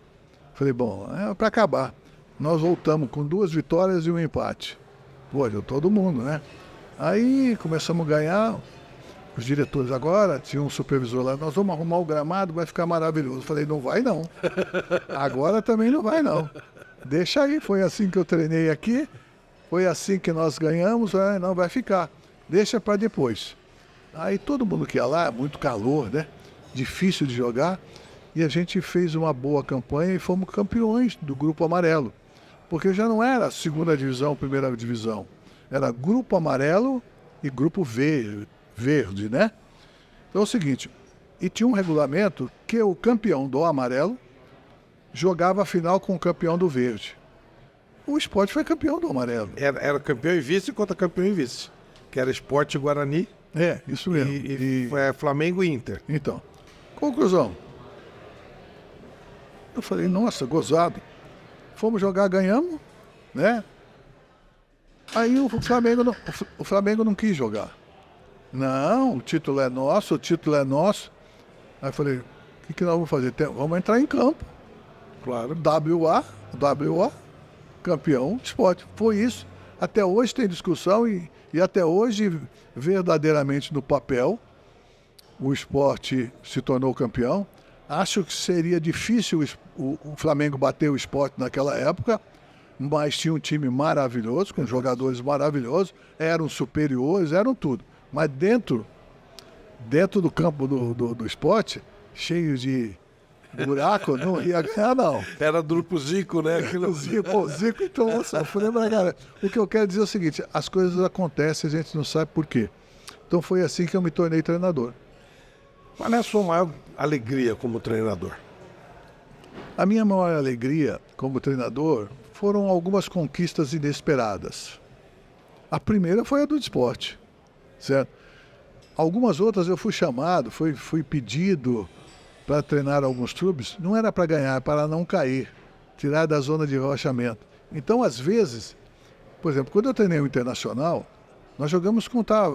Falei, bom, é para acabar. Nós voltamos com 2 vitórias e um empate. Pô, deu todo mundo, né? Aí começamos a ganhar. Os diretores agora, tinha um supervisor lá, nós vamos arrumar o gramado, vai ficar maravilhoso. Falei, não vai não. Agora também não vai não. Deixa aí, foi assim que eu treinei aqui, foi assim que nós ganhamos, não vai ficar. Deixa para depois. Aí todo mundo que ia lá, muito calor, né? Difícil de jogar. E a gente fez uma boa campanha e fomos campeões do Grupo Amarelo. Porque já não era segunda divisão, primeira divisão. Era Grupo Amarelo e Grupo Verde, né? Então é o seguinte, e tinha um regulamento que o campeão do amarelo jogava a final com o campeão do verde. O Sport foi campeão do amarelo. Era campeão e vice contra campeão e vice. Que era Sport e Guarani. Isso mesmo. E Flamengo e Inter. Então, conclusão. Eu falei, nossa, gozado. Fomos jogar, ganhamos, né? Aí o Flamengo não quis jogar. Não, o título é nosso, o título é nosso. Aí eu falei, o que nós vamos fazer? Vamos entrar em campo. Claro. WA, campeão, Sport. Foi isso. Até hoje tem discussão e até hoje, verdadeiramente no papel, o Sport se tornou campeão. Acho que seria difícil o Flamengo bater o Sport naquela época, mas tinha um time maravilhoso, com jogadores maravilhosos, eram superiores, eram tudo. Mas dentro do campo do Sport, cheio de buraco, não ia ganhar, não. Era Grupo Zico, né? Zico, então, nossa, eu falei, mas, cara, o que eu quero dizer é o seguinte, as coisas acontecem, a gente não sabe por quê. Então foi assim que eu me tornei treinador. Qual é a sua maior alegria como treinador? A minha maior alegria como treinador foram algumas conquistas inesperadas. A primeira foi a do esporte, certo? Algumas outras eu fui chamado, fui pedido para treinar alguns clubes, não era para ganhar, para não cair, tirar da zona de rebaixamento. Então, às vezes, por exemplo, quando eu treinei o Internacional, nós jogamos contra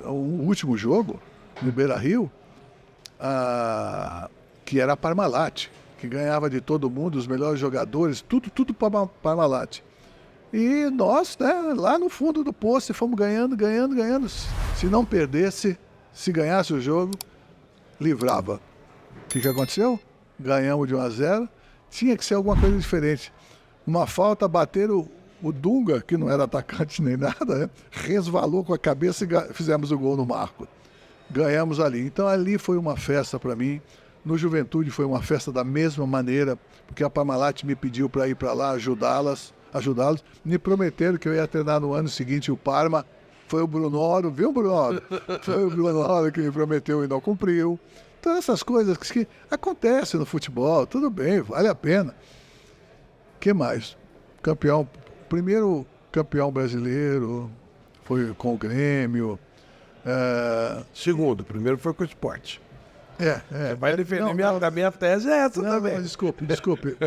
o último jogo, no Beira-Rio, que era a Parmalat, que ganhava de todo mundo, os melhores jogadores, tudo para Parmalat. E nós, né, lá no fundo do poço, fomos ganhando. Se não perdesse, se ganhasse o jogo, livrava. O que aconteceu? Ganhamos de 1-0. Tinha que ser alguma coisa diferente. Uma falta, bateram o Dunga, que não era atacante nem nada, né, resvalou com a cabeça e fizemos o gol no marco. Ganhamos ali. Então ali foi uma festa para mim. No Juventude foi uma festa da mesma maneira, porque a Parmalat me pediu para ir para lá ajudá-los. Me prometeram que eu ia treinar no ano seguinte o Parma. Foi o Brunoro, viu, Brunoro? Foi o Brunoro que me prometeu e não cumpriu. Então essas coisas que acontecem no futebol, tudo bem, vale a pena. O que mais? Primeiro campeão brasileiro, foi com o Grêmio. Segundo, primeiro foi com o Sport. Vai defender a minha tese é essa também. Não, desculpe.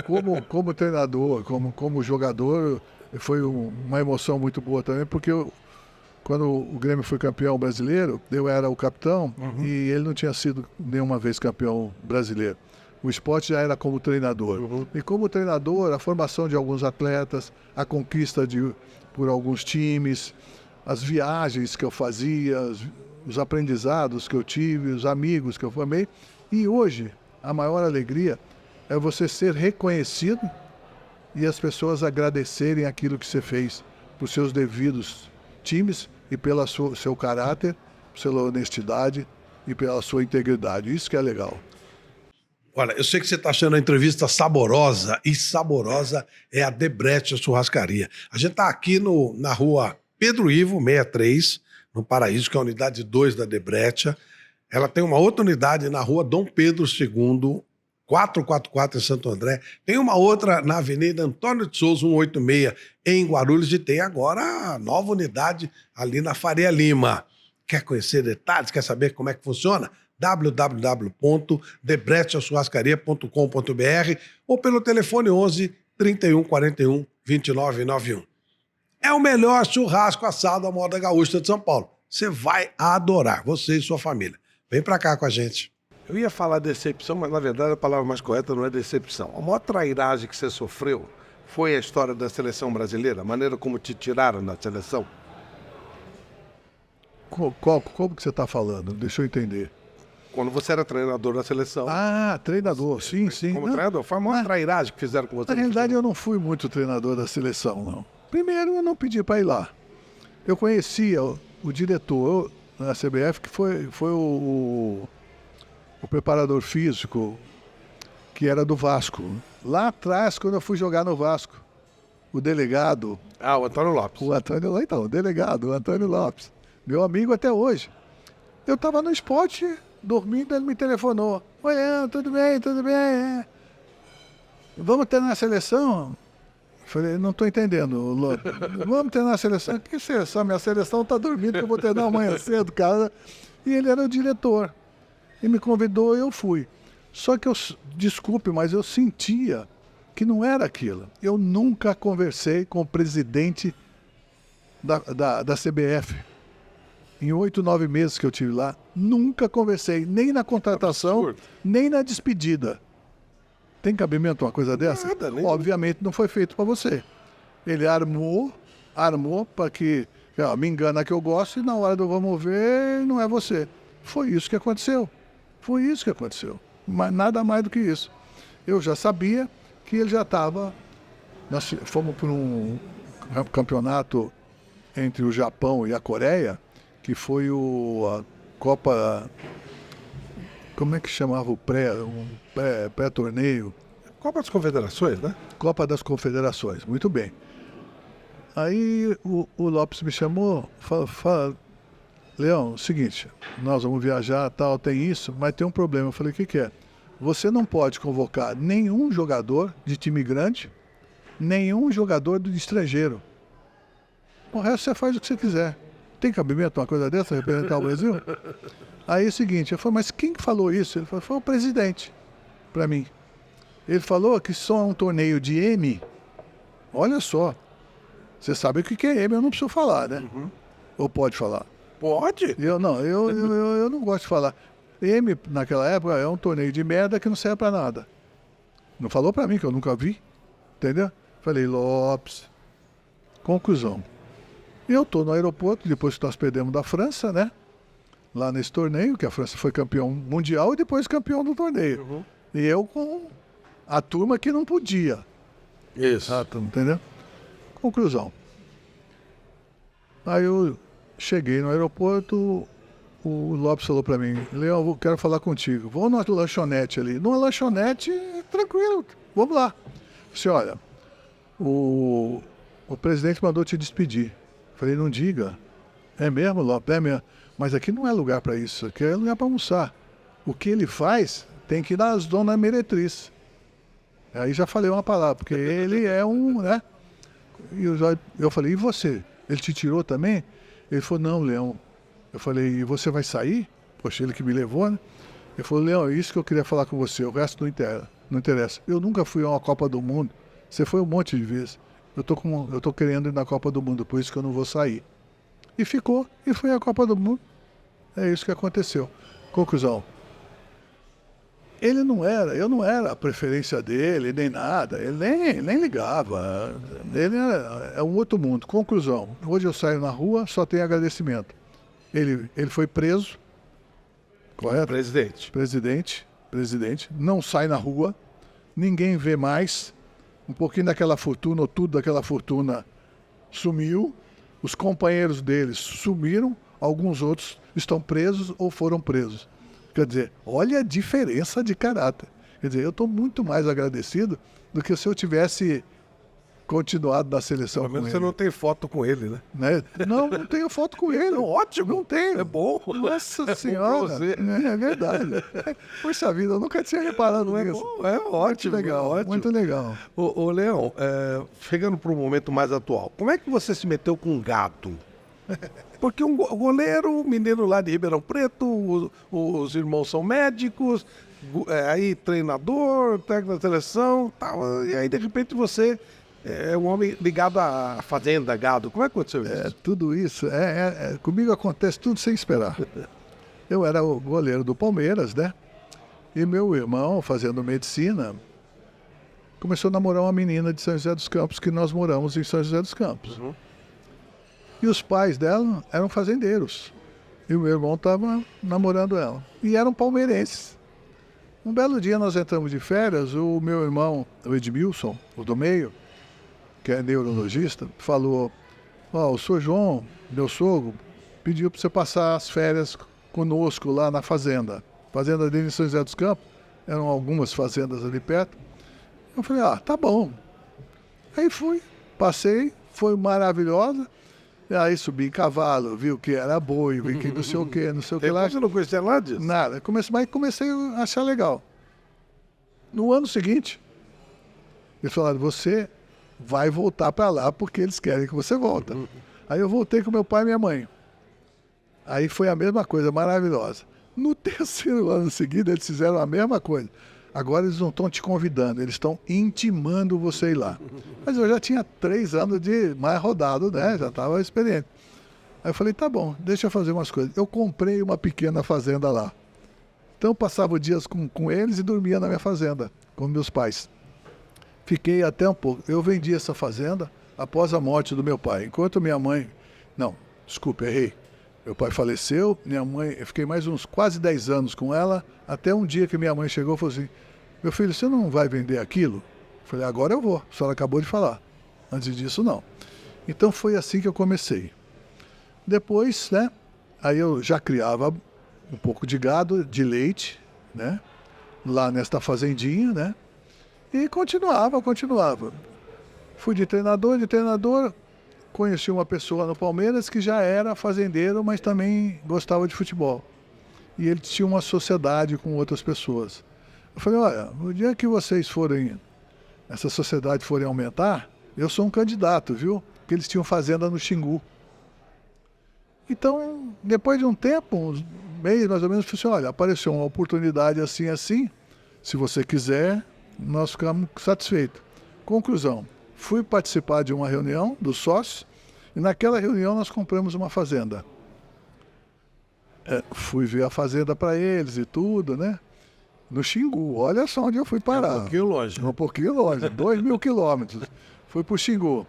Como treinador, como jogador, foi uma emoção muito boa também, porque quando o Grêmio foi campeão brasileiro, eu era o capitão e ele não tinha sido nenhuma vez campeão brasileiro. O esporte já era como treinador. E como treinador, a formação de alguns atletas, a conquista por alguns times, as viagens que eu fazia, os aprendizados que eu tive, os amigos que eu formei. E hoje, a maior alegria é você ser reconhecido e as pessoas agradecerem aquilo que você fez por seus devidos times e pelo seu caráter, pela honestidade e pela sua integridade. Isso que é legal. Olha, eu sei que você está achando a entrevista saborosa, e saborosa é a Debrecht Churrascaria. A gente está aqui na rua Pedro Ivo, 63, no Paraíso, que é a unidade 2 da Debrecht. Ela tem uma outra unidade na rua Dom Pedro II, 444 em Santo André. Tem uma outra na Avenida Antônio de Souza, 186, em Guarulhos. E tem agora a nova unidade ali na Faria Lima. Quer conhecer detalhes? Quer saber como é que funciona? www.debrechtchurrascaria.com.br ou pelo telefone 11 31 41 29 91. É o melhor churrasco assado à moda gaúcha de São Paulo. Você vai adorar, você e sua família. Vem pra cá com a gente. Eu ia falar decepção, mas na verdade a palavra mais correta não é decepção. A maior trairagem que você sofreu foi a história da seleção brasileira, a maneira como te tiraram da seleção? Como que você está falando? Deixa eu entender. Quando você era treinador da seleção. Ah, treinador, sim. Como Não, treinador, foi a maior trairagem que fizeram com você. na realidade, eu não fui muito treinador da seleção, não. Primeiro, eu não pedi para ir lá. Eu conhecia o diretor da CBF, que foi o preparador físico, que era do Vasco. Lá atrás, quando eu fui jogar no Vasco, o delegado... Ah, o Antônio Lopes. O delegado, o Antônio Lopes. Meu amigo até hoje. Eu estava no esporte, dormindo, ele me telefonou. Oi, Leandro, tudo bem? Vamos treinar na seleção? Falei, não estou entendendo, Lopes. Vamos treinar na seleção? Que seleção? Minha seleção está dormindo, que eu vou treinar amanhã cedo, cara. E ele era o diretor. E me convidou e eu fui. Só que desculpe, mas eu sentia que não era aquilo. Eu nunca conversei com o presidente da CBF. Em 8, 9 meses que eu tive lá, nunca conversei, nem na contratação, nem na despedida. Tem cabimento uma coisa dessa? Nada, nem... Obviamente não foi feito para você. Ele armou para que me engana que eu gosto e na hora do vamos ver, não é você. Foi isso que aconteceu. Mas nada mais do que isso. Eu já sabia que ele já estava... Nós fomos para um campeonato entre o Japão e a Coreia, que foi a Copa... Como é que chamava o pré-torneio? Copa das Confederações, né? Copa das Confederações, muito bem. Aí o Lopes me chamou, fala, Leão, seguinte, nós vamos viajar, tal, tem isso, mas tem um problema. Eu falei, o que é? Você não pode convocar nenhum jogador de time grande, nenhum jogador do estrangeiro. O resto você faz o que você quiser. Tem cabimento uma coisa dessa, representar o Brasil? Aí é o seguinte, eu falei, mas quem falou isso? Ele falou, foi o presidente, para mim. Ele falou que só é um torneio de M. Olha só, você sabe o que é M, eu não preciso falar, né? Uhum. Ou pode falar? Pode? Eu não gosto de falar. M, naquela época, é um torneio de merda que não serve para nada. Não falou para mim, que eu nunca vi, entendeu? Falei, Lopes, conclusão. Eu estou no aeroporto, depois que nós perdemos da França, né? Lá nesse torneio, que a França foi campeão mundial e depois campeão do torneio. Uhum. E eu com a turma que não podia. Isso. Entendeu? Conclusão. Aí eu cheguei no aeroporto, o Lopes falou para mim, Leão, eu quero falar contigo. Vamos numa lanchonete ali. Numa lanchonete, tranquilo, vamos lá. Disse, olha, o presidente mandou te despedir. Falei, não diga. É mesmo, Lopes? É mesmo. Mas aqui não é lugar para isso, aqui é lugar para almoçar. O que ele faz tem que ir nas Dona Meretriz. Aí já falei uma palavra, porque ele é um, né? E eu falei, e você? Ele te tirou também? Ele falou, não, Leão. Eu falei, e você vai sair? Poxa, ele que me levou, né? Ele falou, Leão, é isso que eu queria falar com você, o resto não interessa. Eu nunca fui a uma Copa do Mundo, você foi um monte de vezes. Eu tô querendo ir na Copa do Mundo, por isso que eu não vou sair. E ficou, e foi a Copa do Mundo. É isso que aconteceu. Conclusão. eu não era a preferência dele, nem nada, ele nem ligava. Ele é um outro mundo. Conclusão, hoje eu saio na rua, só tenho agradecimento. Ele foi preso, correto? Presidente, não sai na rua, ninguém vê mais, um pouquinho daquela fortuna, ou tudo daquela fortuna sumiu, os companheiros deles sumiram, alguns outros estão presos ou foram presos. Quer dizer, olha a diferença de caráter. Quer dizer, eu estou muito mais agradecido do que se eu tivesse continuado na seleção Pelo com menos ele. você não tem foto com ele, né? Né? Não tenho foto com ele. Ótimo. Não tenho. É bom. Nossa É Senhora. bom pra você. É verdade. Puxa vida, eu nunca tinha reparado É nisso. bom, é ótimo. Muito legal, ótimo. muito legal. Ô, Leão, chegando para um momento mais atual, como é que você se meteu com gado? Porque um goleiro, menino lá de Ribeirão Preto, os irmãos são médicos, aí treinador, técnico da seleção, tal, e aí de repente você é um homem ligado à fazenda, gado. Como é que aconteceu isso? Tudo isso, comigo acontece tudo sem esperar. Eu era o goleiro do Palmeiras, né? E meu irmão, fazendo medicina, começou a namorar uma menina de São José dos Campos, que nós moramos em São José dos Campos. Uhum. E os pais dela eram fazendeiros. E o meu irmão estava namorando ela. E eram palmeirenses. Um belo dia nós entramos de férias, o meu irmão, o Edmilson, o do meio, que é neurologista, falou: o senhor João, meu sogro, pediu para você passar as férias conosco lá na fazenda. Fazenda dele em São José dos Campos, eram algumas fazendas ali perto. Eu falei, tá bom. Aí fui, passei, foi maravilhosa. E aí subi em cavalo, vi o que era boi, vi que não sei o que, não sei o que lá. Você não conhecia nada disso? Nada, mas comecei a achar legal. No ano seguinte, eles falaram, você vai voltar para lá porque eles querem que você volte. Aí eu voltei com meu pai e minha mãe. Aí foi a mesma coisa, maravilhosa. No terceiro ano seguinte, eles fizeram a mesma coisa. Agora eles não estão te convidando, eles estão intimando você ir lá. Mas eu já tinha 3 anos de mais rodado, né? Já estava experiente. Aí eu falei, tá bom, deixa eu fazer umas coisas. Eu comprei uma pequena fazenda lá. Então eu passava dias com eles e dormia na minha fazenda, com meus pais. Fiquei até um pouco. Eu vendi essa fazenda após a morte do meu pai. Enquanto minha mãe... Não, desculpe, errei. Meu pai faleceu, minha mãe... Eu fiquei mais uns quase 10 anos com ela, até um dia que minha mãe chegou e falou assim, meu filho, você não vai vender aquilo? Eu falei, agora eu vou, a senhora acabou de falar. Antes disso, não. Então foi assim que eu comecei. Depois, né, aí eu já criava um pouco de gado, de leite, né, lá nesta fazendinha, né, e continuava. Fui de treinador, conheci uma pessoa no Palmeiras que já era fazendeiro, mas também gostava de futebol. E ele tinha uma sociedade com outras pessoas. Eu falei, olha, no dia que vocês forem, essa sociedade forem aumentar, eu sou um candidato, viu? Porque eles tinham fazenda no Xingu. Então, depois de um tempo, uns meses mais ou menos, eu falei assim, olha, apareceu uma oportunidade assim, se você quiser, nós ficamos satisfeitos. Conclusão, fui participar de uma reunião dos sócios e naquela reunião nós compramos uma fazenda. Fui ver a fazenda para eles e tudo, né? No Xingu, olha só onde eu fui parar. Um pouquinho longe. Um pouquinho longe, 2.000 quilômetros. Fui para o Xingu.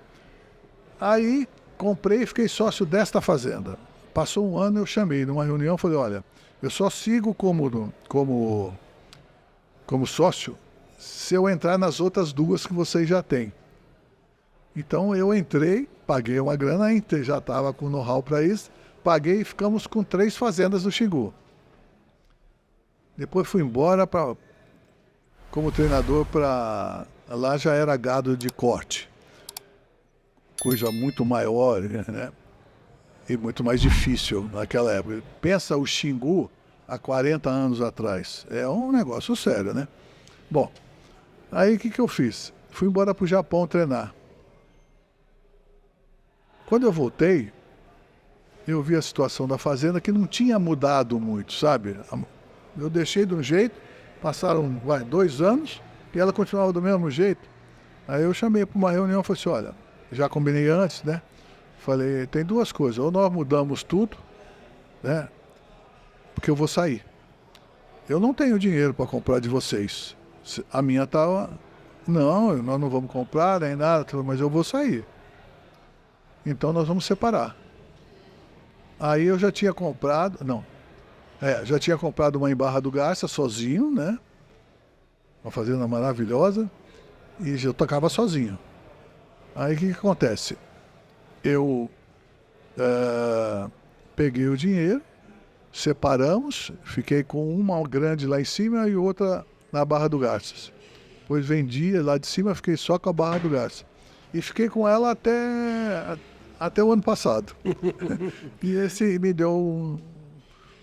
Aí comprei e fiquei sócio desta fazenda. Passou um ano, eu chamei numa reunião, falei, olha, eu só sigo como sócio se eu entrar nas outras 2 que vocês já têm. Então eu entrei, paguei uma grana, já estava com know-how para isso, paguei e ficamos com 3 fazendas no Xingu. Depois fui embora como treinador para... Lá já era gado de corte. Coisa muito maior, né? E muito mais difícil naquela época. Pensa o Xingu há 40 anos atrás. É um negócio sério, né? Bom, aí o que eu fiz? Fui embora para o Japão treinar. Quando eu voltei, eu vi a situação da fazenda que não tinha mudado muito, sabe? Eu deixei de um jeito, passaram 2 anos e ela continuava do mesmo jeito. Aí eu chamei para uma reunião e falei assim, olha, já combinei antes, né? Falei, tem 2 coisas, ou nós mudamos tudo, né? Porque eu vou sair. eu não tenho dinheiro para comprar de vocês. A minha estava, não, nós não vamos comprar nem nada, mas eu vou sair. Então nós vamos separar. Aí eu já tinha comprado, já tinha comprado uma em Barra do Garça sozinho, né? Uma fazenda maravilhosa, e eu tocava sozinho. Aí o que acontece? Eu peguei o dinheiro, separamos, fiquei com uma grande lá em cima e outra na Barra do Garças. Depois vendi lá de cima, fiquei só com a Barra do Garças. E fiquei com ela até o ano passado. E esse me deu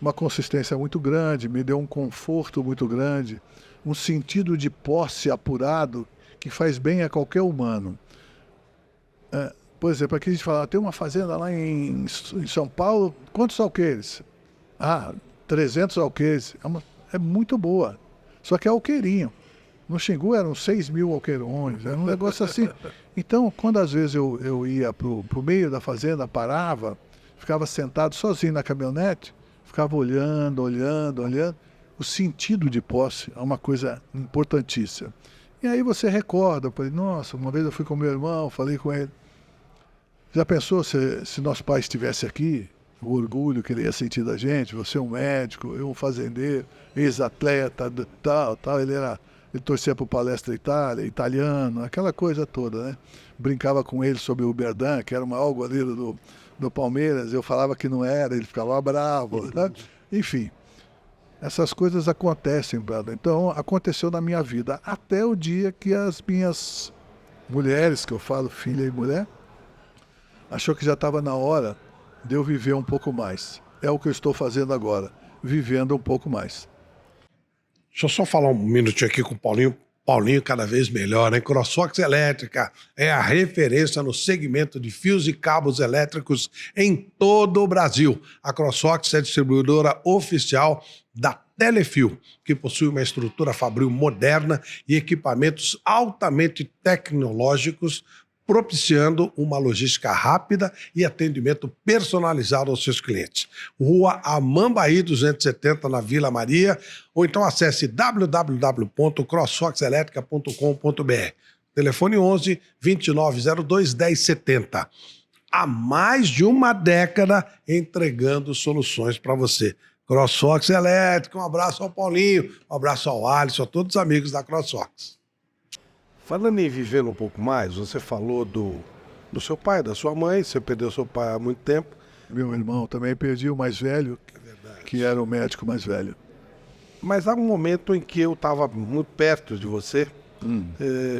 uma consistência muito grande, me deu um conforto muito grande, um sentido de posse apurado que faz bem a qualquer humano. Por exemplo, aqui a gente fala, tem uma fazenda lá em São Paulo, quantos alqueires? 300 alqueires. É muito boa. Só que é alqueirinho. No Xingu eram 6.000 alqueirões, era um negócio assim. Então, quando às vezes eu ia pro meio da fazenda, parava, ficava sentado sozinho na caminhonete, ficava olhando. O sentido de posse é uma coisa importantíssima. E aí você recorda, falei, nossa, uma vez eu fui com meu irmão, falei com ele. Já pensou se nosso pai estivesse aqui, o orgulho que ele ia sentir da gente, você é um médico, eu um fazendeiro, ex-atleta, tal, ele torcia para o Palestra Itália, italiano, aquela coisa toda, né? Brincava com ele sobre o Berdan, que era o maior goleiro do Palmeiras, eu falava que não era, ele ficava bravo, né? Enfim, essas coisas acontecem, brother. Então, aconteceu na minha vida, até o dia que as minhas mulheres, que eu falo filha e mulher, achou que já estava na hora de eu viver um pouco mais. É o que eu estou fazendo agora, vivendo um pouco mais. Deixa eu só falar um minutinho aqui com o Paulinho. Paulinho cada vez melhor, né? CrossFox Elétrica é a referência no segmento de fios e cabos elétricos em todo o Brasil. A CrossFox é distribuidora oficial da Telefio, que possui uma estrutura fabril moderna e equipamentos altamente tecnológicos, propiciando uma logística rápida e atendimento personalizado aos seus clientes. Rua Amambaí 270, na Vila Maria, ou então acesse www.crossfoxelétrica.com.br. Telefone 11 2902 1070. Há mais de uma década entregando soluções para você. CrossFox Elétrica, um abraço ao Paulinho, um abraço ao Alisson, a todos os amigos da CrossFox. Falando em viver um pouco mais, você falou do seu pai, da sua mãe, você perdeu seu pai há muito tempo. Meu irmão também perdi o mais velho, que era o médico mais velho. Mas há um momento em que eu estava muito perto de você,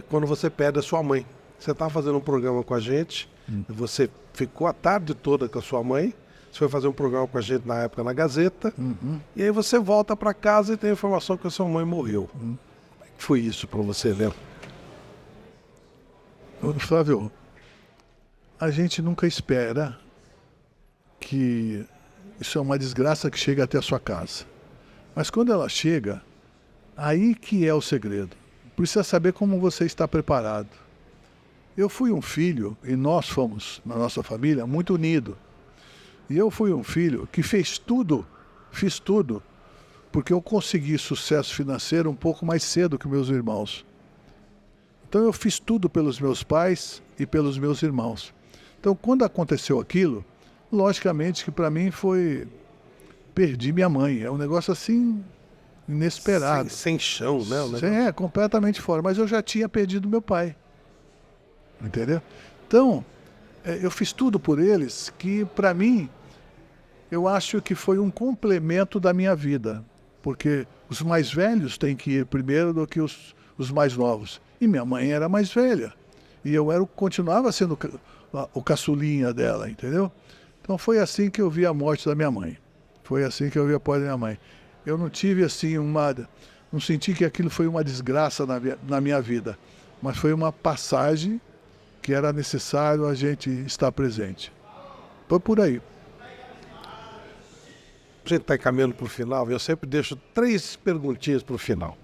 quando você perde a sua mãe. Você estava fazendo um programa com a gente, você ficou a tarde toda com a sua mãe, você foi fazer um programa com a gente na época na Gazeta, e aí você volta para casa e tem a informação que a sua mãe morreu. Como é que foi isso para você, Léo? Flávio, a gente nunca espera que isso é uma desgraça que chega até a sua casa. Mas quando ela chega, aí que é o segredo. Precisa saber como você está preparado. Eu fui um filho, e nós fomos, na nossa família, muito unidos. E eu fui um filho que fiz tudo, porque eu consegui sucesso financeiro um pouco mais cedo que meus irmãos. Então eu fiz tudo pelos meus pais e pelos meus irmãos. Então quando aconteceu aquilo, logicamente que para mim foi... Perdi minha mãe, é um negócio assim inesperado. Sem chão, né? Completamente fora, mas eu já tinha perdido meu pai. Entendeu? Então, eu fiz tudo por eles que para mim, eu acho que foi um complemento da minha vida. Porque os mais velhos têm que ir primeiro do que os mais novos. E minha mãe era mais velha. E eu continuava sendo o caçulinha dela, entendeu? Então foi assim que eu vi a morte da minha mãe. Foi assim que eu vi a morte da minha mãe. Eu não tive assim não senti que aquilo foi uma desgraça na minha vida. Mas foi uma passagem que era necessário a gente estar presente. Foi por aí. A gente está caminhando para o final, eu sempre deixo 3 perguntinhas para o final.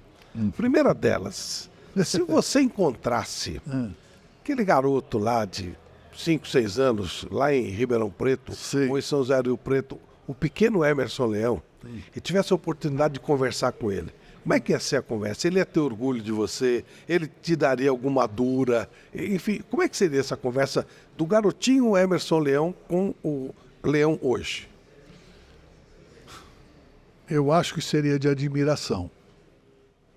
Primeira delas, se você encontrasse aquele garoto lá de 5, 6 anos, lá em Ribeirão Preto, ou em São José do Rio Preto, o pequeno Emerson Leão, e tivesse a oportunidade de conversar com ele, como é que ia ser a conversa? Ele ia ter orgulho de você? Ele te daria alguma dura? Enfim, como é que seria essa conversa do garotinho Emerson Leão com o Leão hoje? Eu acho que seria de admiração.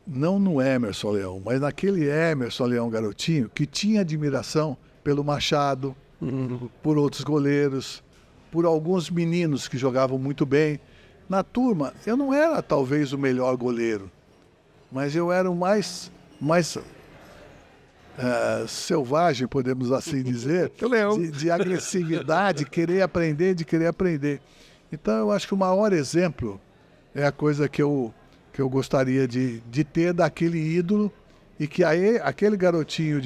Não no Emerson Leão, mas naquele Emerson Leão garotinho que tinha admiração pelo Machado, por outros goleiros, por alguns meninos que jogavam muito bem. Na turma, eu não era talvez o melhor goleiro, mas eu era o mais selvagem, podemos assim dizer, de agressividade, de querer aprender. Então eu acho que o maior exemplo é a coisa que eu gostaria de ter daquele ídolo e que aí, aquele garotinho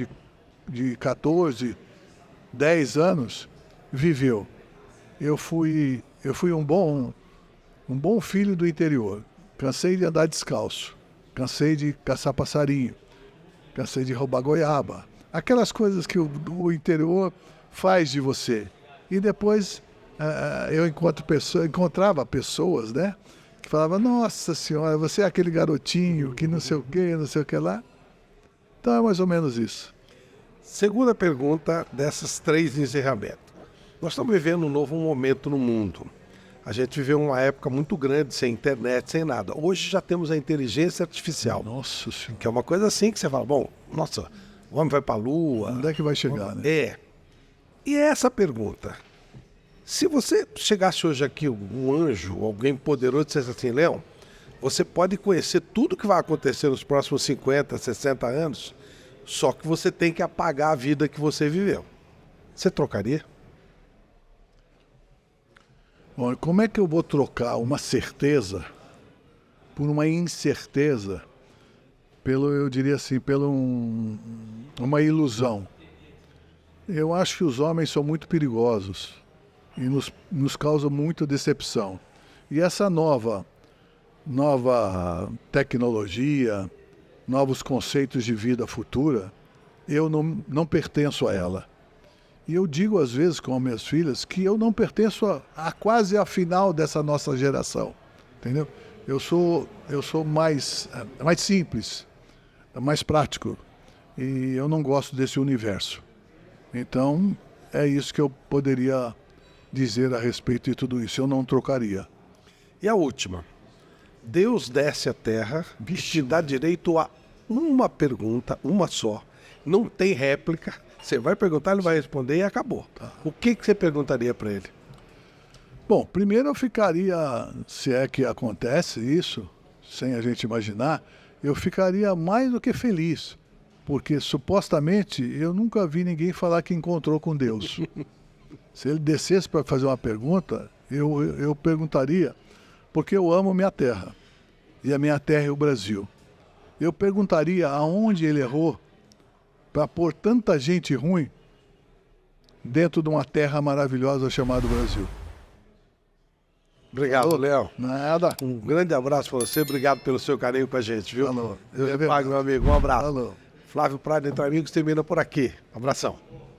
de 14, 10 anos viveu. Eu fui um bom filho do interior. Cansei de andar descalço. Cansei de caçar passarinho. Cansei de roubar goiaba. Aquelas coisas que o interior faz de você. E depois eu encontrava pessoas, né? Que falavam, nossa senhora, você é aquele garotinho que não sei o que lá. Então é mais ou menos isso. Segunda pergunta dessas 3 de encerramento. Nós estamos vivendo um novo momento no mundo. A gente viveu uma época muito grande, sem internet, sem nada. Hoje já temos a inteligência artificial. Nossa senhora. Que é uma coisa assim que você fala, bom, nossa, o homem vai para a Lua. Onde é que vai chegar, né? E essa pergunta. Se você chegasse hoje aqui, um anjo, alguém poderoso, e dissesse assim, Leão, você pode conhecer tudo que vai acontecer nos próximos 50, 60 anos, só que você tem que apagar a vida que você viveu. Você trocaria? Bom, como é que eu vou trocar uma certeza por uma incerteza, eu diria assim, uma ilusão? Eu acho que os homens são muito perigosos e nos causam muita decepção. E essa nova tecnologia, novos conceitos de vida futura, eu não pertenço a ela. E eu digo às vezes com as minhas filhas que eu não pertenço a quase a final dessa nossa geração, entendeu? Eu sou mais simples, mais prático, e eu não gosto desse universo. Então, é isso que eu poderia dizer a respeito de tudo isso. Eu não trocaria. E a última. Deus desce à terra e te dá direito a uma pergunta, uma só. Não tem réplica. Você vai perguntar, ele vai responder e acabou. O que você perguntaria para ele? Bom, primeiro eu ficaria, se é que acontece isso, sem a gente imaginar, eu ficaria mais do que feliz. Porque supostamente eu nunca vi ninguém falar que encontrou com Deus. Se ele descesse para fazer uma pergunta, eu perguntaria, porque eu amo minha terra. E a minha terra é o Brasil. Eu perguntaria aonde ele errou para pôr tanta gente ruim dentro de uma terra maravilhosa chamada Brasil. Obrigado, Léo. Nada. Um grande abraço para você. Obrigado pelo seu carinho com a gente, viu? Falou. Deus lhe pague, meu amigo. Um abraço. Falou. Flávio Prado Entre Amigos termina por aqui. Abração.